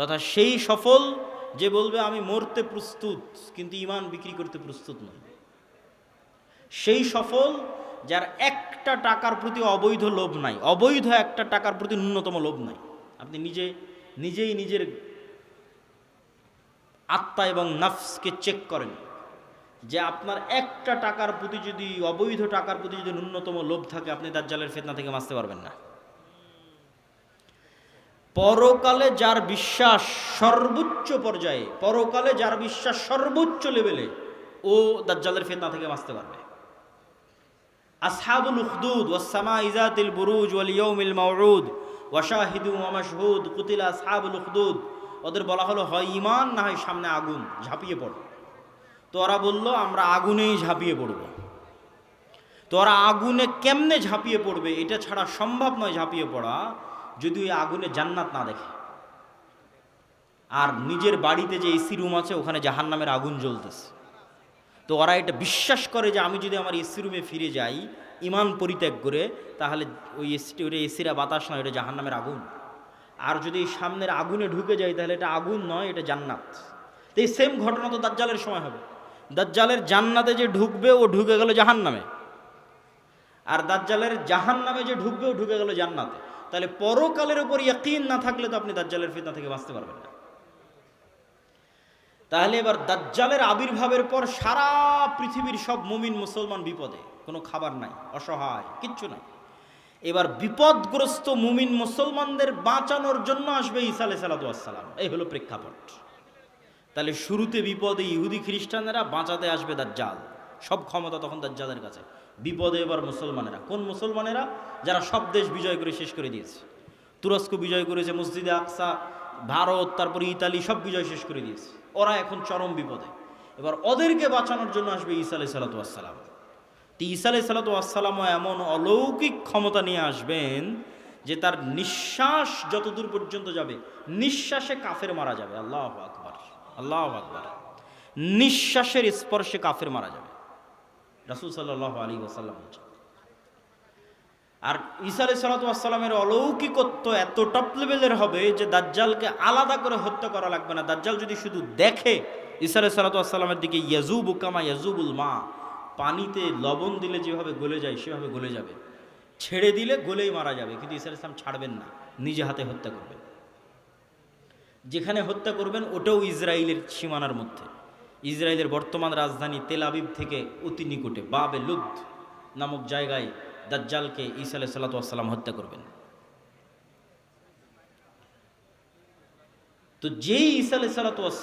তথা সেই সফল যে বলবে আমি মরতে প্রস্তুত কিন্তু ঈমান বিক্রি করতে প্রস্তুত নয়। সেই সফল যার একটা টাকার প্রতি অবৈধ লোভ নাই, অবৈধ একটা টাকার প্রতি ন্যূনতম লোভ নাই। আপনি নিজেই নিজের আত্মা এবং নফসকে চেক করেন যে আপনার একটা টাকার প্রতি যদি, অবৈধ টাকার প্রতি যদি ন্যূনতম লোভ থাকে, আপনি দাজ্জালের ফিতনা থেকে বাঁচতে পারবেন না। পরকালে যার বিশ্বাস সর্বোচ্চ পর্যায়ে, পরকালে যার বিশ্বাস সর্বোচ্চ লেভেলে, ও দাজ্জালের ফিতনা থেকে বাঁচতে পারবে। আসহাবুল উখদুদ ওয়াস সামাই যাতিল বুরুজ ওয়াল ইয়াউমিল মাউউদ ওয়া শাহিদু ওয়া মাশহুদ কুতিলা আসহাবুল উখদুদ। ওদের বলা হলো হয় ঈমান না হয় সামনে আগুন, ঝাঁপিয়ে পড়ো। তো ওরা বলল আমরা আগুনেই ঝাঁপিয়ে পড়ব। তো ওরা আগুনে কেমনে ঝাঁপিয়ে পড়বে এটা ছাড়া সম্ভব নয় ঝাঁপিয়ে পড়া, যদি ওই আগুনে জান্নাত না দেখে। আর নিজের বাড়িতে যে এসি রুম আছে ওখানে জাহান্নামের আগুন জ্বলতেছে। তো ওরা এটা বিশ্বাস করে যে আমি যদি আমার এসি রুমে ফিরে যাই ঈমান পরিত্যাগ করে, তাহলে ওই এসিরা বাতাস নয়, এটা জাহান্নামের আগুন। আর যদি সামনের আগুনে ঢুকে যাই তাহলে এটা আগুন নয়, এটা জান্নাত। তো এই সেম ঘটনা তো দাজ্জালের সময় হবে। দাজ্জালের জান্নাতে যে ঢুকবে ও ঢুকে গেল জাহান্নামে, আর দাজ্জালের জাহান্নামে যে ঢুকবে ও ঢুকে গেল জান্নাতে। তাহলে পরকালের উপর ইয়াকিন না থাকলে তো আপনি দাজ্জালের ফিতনা থেকে বাঁচতে পারবেন না। তাহলে এবার দাজ্জালের আবির্ভাবের পর সারা পৃথিবীর সব মুমিন মুসলমান বিপদে, কোনো খাবার নাই, অসহায়, কিচ্ছু নাই। এবার বিপদগ্রস্ত মুমিন মুসলমানদের বাঁচানোর জন্য আসবে ঈসা আলাইহিস সালাম। এই হলো প্রেক্ষাপট। তাহলে শুরুতে বিপদে ইহুদি খ্রিস্টানেরা, বাঁচাতে আসবে দাজ্জাল। সব ক্ষমতা তখন দাজ্জালের কাছে। বিপদে এবার মুসলমানেরা। কোন মুসলমানেরা? যারা সব দেশ বিজয় করে শেষ করে দিয়েছে। তুরস্ক বিজয় করেছে, মসজিদে আকসা, ভারত, তারপরে ইতালি, সব বিজয় শেষ করে দিয়েছে। ওরা এখন চরম বিপদে। এবার ওদেরকে বাঁচানোর জন্য আসবে ঈসা আলাইহিস সালাম। তো ঈসা আলাইহিস সালামও এমন অলৌকিক ক্ষমতা নিয়ে আসবেন যে তার নিঃশ্বাস যতদূর পর্যন্ত যাবে, নিঃশ্বাসে কাফের মারা যাবে। আল্লাহু আকবার, আল্লাহু আকবার। নিঃশ্বাসের স্পর্শে কাফের মারা যাবে, রাসূল সাল্লাল্লাহু আলাইহি ওয়াসাল্লাম বলেছেন। আর ঈসা আলাইহিস সালামের অলৌকিকত্ব এত টপ লেভেলের হবে যে দাজ্জালকে আলাদা করে হত্যা করা লাগবে না। দাজ্জাল যদি শুধু দেখে ঈসা আলাইহিস সালামের দিকে, ইয়াজুবু কামা ইয়াজুবুল মা, পানিতে লবণ দিলে যেভাবে গলে যায় সেভাবে গলে যাবে, ছেড়ে দিলে গলেই মারা যাবে। কিন্তু ঈসা আলাইহিস সালাম ছাড়বেন না, নিজে হাতে হত্যা করবেন। যেখানে হত্যা করবেন ওটাও ইসরায়েলের সীমানার মধ্যে। ইসরায়েলের বর্তমান রাজধানী তেল আবিব থেকে অতি নিকটে বাবে লুদ নামক জায়গায় দাজ্জালকে ঈসা আলাইহিস সালাম হত্যা করবেন। তো যেই ঈসা আলাইহিস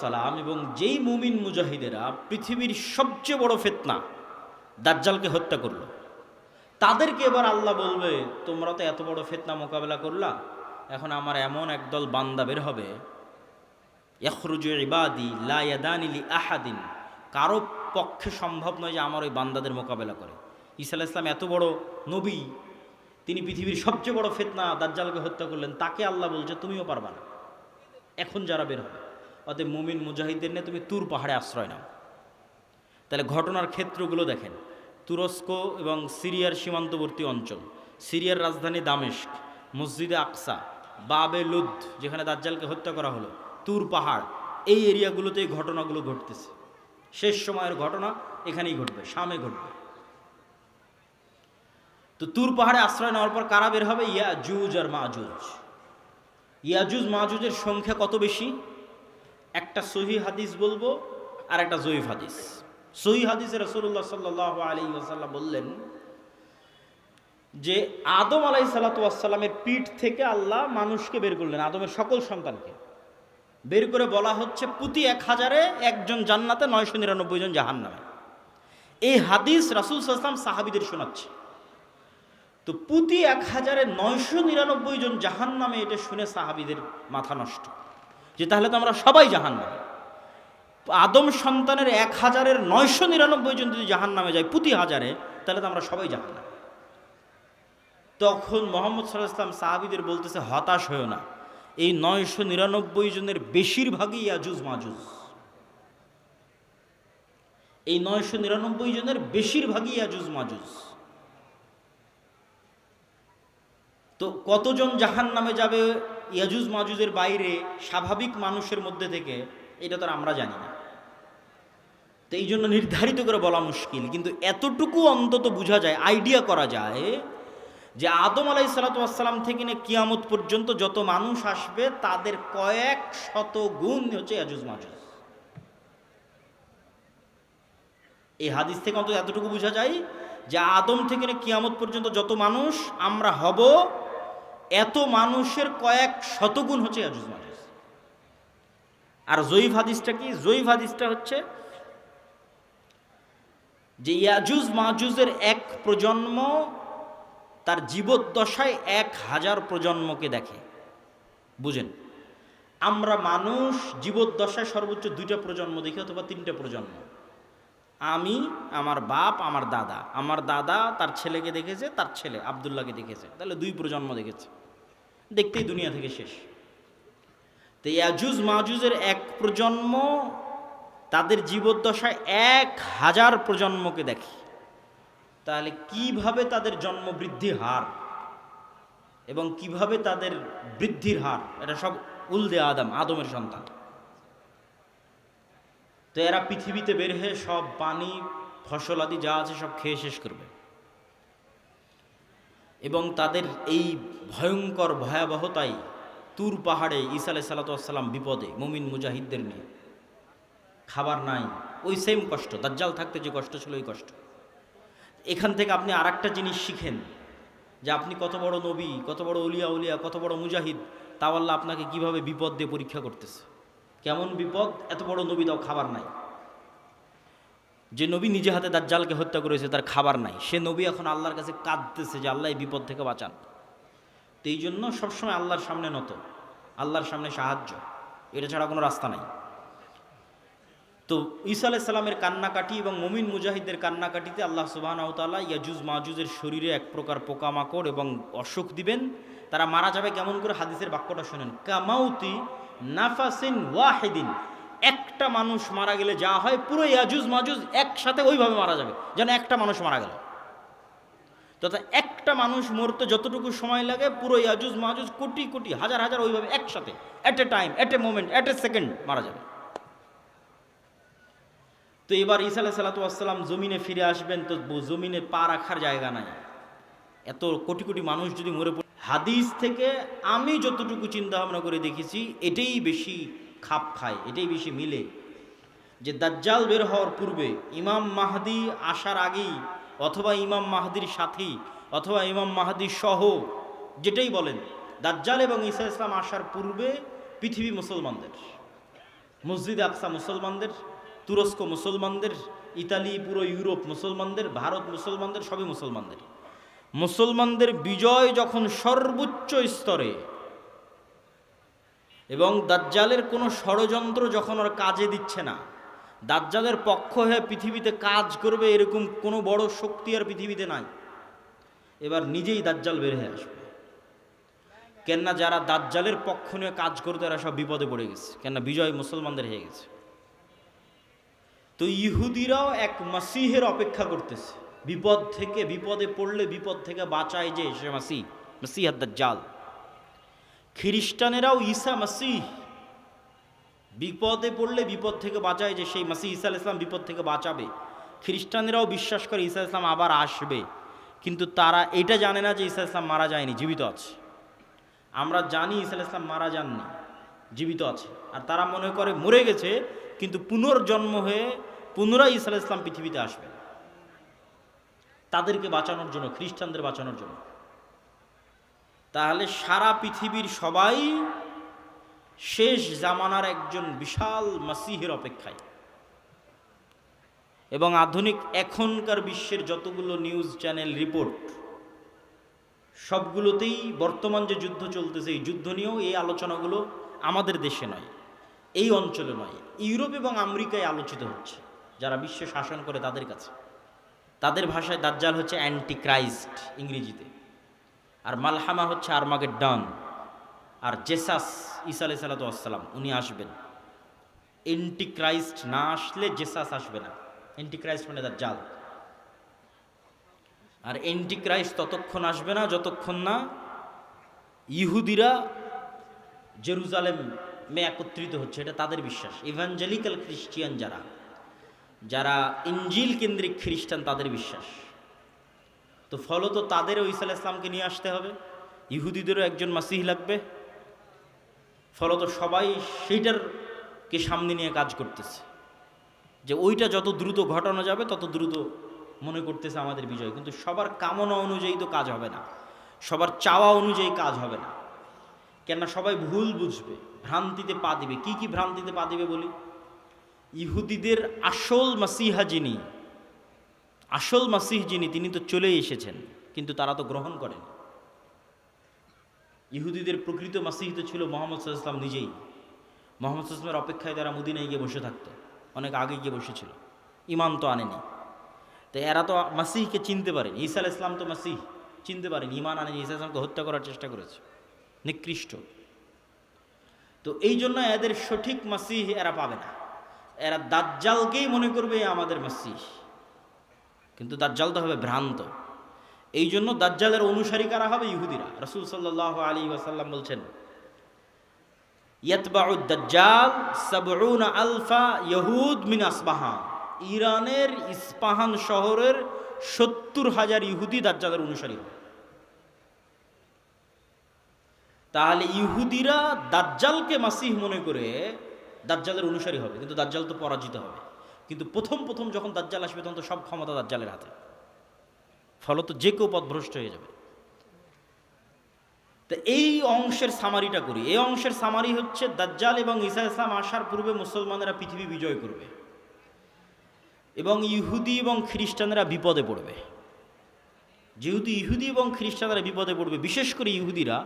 সালাম এবং যেই মুমিন মুজাহিদেরা পৃথিবীর সবচেয়ে বড় ফিতনা দাজ্জালকে হত্যা করলো, তাদেরকে এবার আল্লাহ বলবে তোমরা তো এত বড় ফিতনা মোকাবেলা করলা, এখন আমার এমন একদল বান্দা বের হবে, ইয়াখরুজু ইবাদি লা ইয়াদানি লি আহাদিন, কারো পক্ষে সম্ভব নয় যে আমার ওই বান্দাদের মোকাবেলা করে। ঈসা আলাইহিস সালাম এত বড় নবী, তিনি পৃথিবীর সবচেয়ে বড় ফিতনা দাজ্জালকে হত্যা করলেন, তাকে আল্লাহ বলছে তুমিও পারবা না। এখন যারা বের হবে, অতএব মুমিন মুজাহিদদের নিয়ে তুমি তুর পাহাড়ে আশ্রয় নাও। তাহলে ঘটনার ক্ষেত্রগুলো দেখেন। তুরস্ক এবং সিরিয়ার সীমান্তবর্তী অঞ্চল, সিরিয়ার রাজধানী দামেস্ক, মসজিদে আকসা, বাবে লুদ যেখানে দাজ্জালকে হত্যা করা হলো, তুর পাহাড়, এই এরিয়াগুলোতে এই ঘটনাগুলো ঘটতেছে। শেষ সময়ের ঘটনা এখানেই ঘটবে, শামে ঘটবে। তো তুর পাহাড়ে আশ্রয় নেওয়ার পর কারা বের হবে? ইয়াজুজ আর মাজুজ। ইয়াজুজ মাজুজের সংখ্যা কত বেশি? একটা সহিহ হাদিস বলবো আর একটা জয়ীফ হাদিস। সহিহ হাদিসে রাসূলুল্লাহ সাল্লাল্লাহু আলাইহি ওয়াসাল্লাম বললেন যে আদম আলাইহিস সালামের পিঠ থেকে আল্লাহ মানুষকে বের করলেন, আদমের সকল সন্তানকে বের করে বলা হচ্ছে প্রতি 1000-এ একজন জান্নাতে, 999 জন জাহান্নামে। এই হাদিস রাসূল সাল্লাল্লাহু আলাইহি ওয়াসাল্লাম সাহাবীদের শোনাচ্ছে। তো প্রতি 1000-এ 999 জন জাহান্নামে, এটা শুনে সাহাবীদের মাথা নষ্ট, যে তাহলে তো আমরা সবাই জাহান্নামে। আদম সন্তানের 1000-এর 999 জন যদি জাহান্নামে যায় প্রতি 1000-এ, তাহলে তো আমরা সবাই জাহান্নামে। তখন মুহাম্মদ সাল্লাল্লাহু আলাইহি ওয়াসাল্লাম সাহাবীদের বলতেছে হতাশ হয়েও না, এই 999 জনের বেশিরভাগই ইয়াজুজ মাজুজ। এই 999 জনের বেশিরভাগই ইয়াজুজ মাজুজ। তো কতজন জাহান্নামে যাবে ইয়াজুজ মাজুজের বাইরে স্বাভাবিক মানুষের মধ্যে থেকে, এটা তো আর আমরা জানি না, তো এই জন্য নির্ধারিত করে বলা মুশকিল। কিন্তু এতটুকু অন্তত বোঝা যায়, আইডিয়া করা যায় যে আদম আলাইহিসসালাম থেকে নিয়ে কিয়ামত পর্যন্ত যত মানুষ আসবে তাদের কয়েক শত গুণ হচ্ছে ইয়াজুজ মাজুজ। এই হাদিস থেকে অন্তত এতটুকু বোঝা যায় যে আদম থেকে নিয়ে কিয়ামত পর্যন্ত যত মানুষ আমরা হব, এত মানুষের কয়েক শতগুণ হচ্ছে ইয়াজুজ মাজুজ। আর জয়ীফ হাদিসটা কি? জয়ীফ হাদিসটা হচ্ছে যে ইয়াজুজ মাজুজের এক প্রজন্ম তার জীবদ্দশায় 1000 প্রজন্মকে দেখে। বুঝেন, আমরা মানুষ জীবদ্দশায় সর্বোচ্চ 2টা প্রজন্ম দেখি অথবা 3টে প্রজন্ম। আমি, আমার বাপ, আমার দাদা, আমার দাদা তার ছেলেকে দেখেছে, তার ছেলে আব্দুল্লাহকে দেখেছে, তাহলে 2 প্রজন্ম দেখেছে, দেখতেই দুনিয়া থেকে শেষ। তো ইয়াজুজ মাজুজের এক প্রজন্ম তাদের জীবদ্দশায় 1000 প্রজন্মকে দেখে। তাহলে কিভাবে তাদের জন্ম বৃদ্ধির হার এবং কিভাবে তাদের বৃদ্ধির হার, এটা সব উলদে আদমের সন্তান। তো এরা পৃথিবীতে বের হয়ে সব পানি ফসল আদি যা আছে সব খেয়ে শেষ করবে, এবং তাদের এই ভয়ঙ্কর ভয়াবহতাই তুর পাহাড়ে ঈসা আলাইহিস সালাম বিপদে মুমিন মুজাহিদদের নিয়ে, খাবার নাই, ওই সেম কষ্ট, দাজ্জাল থাকতে যে কষ্ট ছিল ওই কষ্ট। এখান থেকে আপনি আর একটা জিনিস শিখেন যে আপনি কত বড় নবী, কত বড় উলিয়া, কত বড় মুজাহিদ, তাও আল্লাহ আপনাকে কিভাবে বিপদ দিয়ে পরীক্ষা করতেছে। কেমন বিপদ? এত বড় নবী, তাও খাবার নাই। যে নবী নিজে হাতে দাজ্জালকে হত্যা করেছে তার খাবার নাই, সে নবী এখন আল্লাহর কাছে কাঁদতেছে যে আল্লাহ এই বিপদ থেকে বাঁচান। তো এই জন্য সবসময় আল্লাহর সামনে নত, আল্লাহর সামনে সাহায্য, এটা ছাড়া কোনো রাস্তা নাই। তো ঈসা আলাইহিস সালামের কান্নাকাটি এবং মুমিন মুজাহিদদের কান্নাকাটিতে আল্লাহ সুবহানাহু ওয়া তাআলা ইয়াজুজ মাজুজের শরীরে এক প্রকার পোকামাকড় এবং অসুখ দিবেন। তারা মারা যাবে কেমন করে? হাদিসের বাক্যটা শুনেন, কামাউতি নাফাসিন ওয়াহিদিন। একটা মানুষ মারা গেলে যা হয়, পুরো ইয়াজুজ মাজুজ একসাথে ওইভাবে মারা যাবে, যেন একটা মানুষ মারা গেল। তথা একটা মানুষ মরতে যতটুকু সময় লাগে, পুরো ইয়াজুজ মাজুজ কোটি কোটি হাজার হাজার ওইভাবে একসাথে, at a time, at a moment, at a second মারা যাবে। তো এবার ঈসা আলাইহিস সালাম জমিনে ফিরে আসবেন, তো জমিনে পা রাখার জায়গা নাই, এত কোটি কোটি মানুষ যদি মরে পড়ে। হাদিস থেকে আমি যতটুকু চিন্তা ভাবনা করে দেখেছি, এটাই বেশি খাপ খায়, এটাই বেশি মিলে, যে দাজ্জাল বের হওয়ার পূর্বে, ইমাম মাহদি আসার আগেই, অথবা ইমাম মাহদির সাথী, অথবা ইমাম মাহদি সহ, যেটাই বলেন, দাজ্জাল এবং ঈসা ইসলাম আসার পূর্বে পৃথিবী মুসলমানদের, মসজিদে আকসা মুসলমানদের, তুরস্ক মুসলমানদের, ইতালি, পুরো ইউরোপ মুসলমানদের, ভারত মুসলমানদের, সবই মুসলমানদের। মুসলমানদের বিজয় যখন সর্বোচ্চ স্তরে, এবং দাজ্জালের কোনো ষড়যন্ত্র যখন ওর কাজে দিচ্ছে না, দাজ্জালের পক্ষ হয়ে পৃথিবীতে কাজ করবে এরকম কোনো বড় শক্তি আর পৃথিবীতে নাই, এবার নিজেই দাজ্জাল বের হয়ে আসবে। কেননা যারা দাজ্জালের পক্ষ নিয়ে কাজ করতে, এরা সব বিপদে পড়ে গেছে, কেননা বিজয় মুসলমানদের হয়ে গেছে। তো ইহুদিরাও এক মাসিহের অপেক্ষা করতেছে, বিপদ থেকে, বিপদে পড়লে বিপদ থেকে বাঁচায় যে সে মাসিহ দাজ্জাল। খ্রিস্টানেরাও ঈসা মাসিহ, বিপদে পড়লে বিপদ থেকে বাঁচায় যে সেই মাসিহ ঈসা আলাইহিস সালাম বিপদ থেকে বাঁচাবে। খ্রিস্টানেরাও বিশ্বাস করে ঈসা আলাইহিস সালাম আবার আসবে, কিন্তু তারা এটা জানে না যে ঈসা আলাইহিস সালাম মারা যায়নি, জীবিত আছে। আমরা জানি ঈসা আলাইহিস সালাম মারা যাননি, জীবিত আছে, আর তারা মনে করে মরে গেছে, কিন্তু পুনর্জন্ম হয়ে পুনরায় ঈসা আলাইহিস সালাম পৃথিবীতে আসবে, তাদেরকে বাঁচানোর জন্য, খ্রিস্টানদের বাঁচানোর জন্য। তাহলে সারা পৃথিবীর সবাই শেষ জামানার একজন বিশাল মাসিহের অপেক্ষায়। এবং আধুনিক এখনকার বিশ্বের যতগুলো নিউজ চ্যানেল রিপোর্ট, সবগুলোতেই বর্তমান যে যুদ্ধ চলতেছে, এই যুদ্ধ নিয়েও এই আলোচনাগুলো আমাদের দেশে নয়, এই অঞ্চলে নয়, ইউরোপ এবং আমেরিকায় আলোচিত হচ্ছে, যারা বিশ্ব শাসন করে তাদের কাছে। তাদের ভাষায় দাজ্জাল হচ্ছে অ্যান্টি ক্রাইস্ট ইংরেজিতে, আর মালহামা হচ্ছে আর্মাগেড্ডন, আর জেসাস ঈসা আলাইহিস সালাম উনি আসবেন। অ্যান্টি ক্রাইস্ট না আসলে জেসাস আসবে না, অ্যান্টি ক্রাইস্ট মানে দাজ্জাল। আর অ্যান্টি ক্রাইস্ট ততক্ষণ আসবে না যতক্ষণ না ইহুদিরা জেরুজালেমে একত্রিত হচ্ছে, এটা তাদের বিশ্বাস। ইভাঞ্জেলিক্যাল খ্রিস্টিয়ান যারা, যারা ইঞ্জিল কেন্দ্রিক খ্রিস্টান, তাদের বিশ্বাস। তো ফলত তাদেরও ঈসা আলাইহিস সালামকে নিয়ে আসতে হবে, ইহুদিদেরও একজন মাসিহ লাগবে। ফলত সবাই সেইটারকে সামনে নিয়ে কাজ করতেছে, যে ওইটা যত দ্রুত ঘটানো যাবে তত দ্রুত মনে করতেছে আমাদের বিজয়। কিন্তু সবার কামনা অনুযায়ী তো কাজ হবে না, সবার চাওয়া অনুযায়ী কাজ হবে না। কেননা সবাই ভুল বুঝবে, ভ্রান্তিতে পা দিবে। কি কি ভ্রান্তিতে পা দিবে বলি? ইহুদিদের আসল মাসিহা যিনি, আসল মাসিহ যিনি, তিনি তো চলে এসেছেন, কিন্তু তারা তো গ্রহণ করেন। ইহুদিদের প্রকৃত মাসিহ তো ছিল মুহাম্মদ সাল্লাল্লাহু আলাইহি ওয়াসাল্লাম নিজেই। মুহাম্মদ সাল্লাল্লাহু আলাইহি ওয়াসাল্লামের অপেক্ষায় তারা মদিনায় গিয়ে বসে থাকতো, অনেক আগে গিয়ে বসেছিল, ইমান তো আনেনি। তো এরা তো মাসিহকে চিনতে পারেনি। ঈসা আলাইহিস সালাম তো মাসিহ চিনতে পারেনি, ইমান আনেনি, ঈসা আলাইহিস সালামকে হত্যা করার চেষ্টা করেছে, নিকৃষ্ট। তো এই জন্য এদের সঠিক মাসিহ এরা পাবে না। এরা দাজ্জালকেই মনে করবে আমাদের মাসিহ, কিন্তু দাজ্জাল তো হবে ভ্রান্ত। এই জন্য দাজ্জালের অনুসারী কারা হবে? ইহুদিরা। রাসূল সাল্লাল্লাহু আলাইহি ওয়াসাল্লাম বলছেন, ইয়াতবাউ দাজ্জাল ৭০ আলফা ইহুদ মিন আসবাহান। ইরানের ইস্পাহান শহরের ৭০,০০০ ইহুদি দাজ্জালের অনুসারী হবে। তাহলে ইহুদিরা দাজ্জালকে মাসিহ মনে করে দাজ্জালের অনুসারী হবে, কিন্তু দাজ্জাল তো পরাজিত হবে। কিন্তু প্রথম প্রথম যখন দাজ্জাল আসবে তখন তো সব ক্ষমতা দাজ্জালের হাতে, ফলত যে কেউ পথভ্রষ্ট হয়ে যাবে। তো এই অংশের সামারিটা করি। এই অংশের সামারি হচ্ছে, দাজ্জাল এবং ঈসা আলাইহিস সালাম আসার পূর্বে মুসলমানেরা পৃথিবী বিজয় করবে এবং ইহুদি এবং খ্রিস্টানরা বিপদে পড়বে। যেহেতু ইহুদি এবং খ্রিস্টানরা বিপদে পড়বে, বিশেষ করে ইহুদিরা,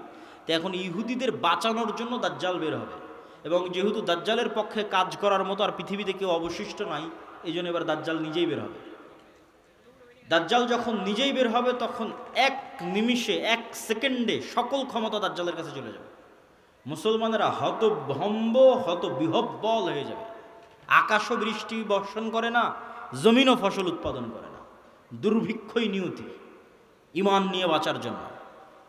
তো এখন ইহুদিদের বাঁচানোর জন্য দাজ্জাল বের হবে। এবং যেহেতু দাজ্জালের পক্ষে কাজ করার মতো আর পৃথিবীতে কেউ অবশিষ্ট নাই, এই জন্য এবার দাজ্জাল নিজেই বের হবে। দাজ্জাল যখন নিজেই বের হবে তখন এক নিমিষে, এক সেকেন্ডে সকল ক্ষমতা দাজ্জালের কাছে চলে যাবে। মুসলমানেরা হতভম্ব, হতবিহ্বল হয়ে যাবে। আকাশও বৃষ্টি বর্ষণ করে না, জমিনও ফসল উৎপাদন করে না, দুর্ভিক্ষই নিয়তি ইমান নিয়ে বাঁচার জন্য।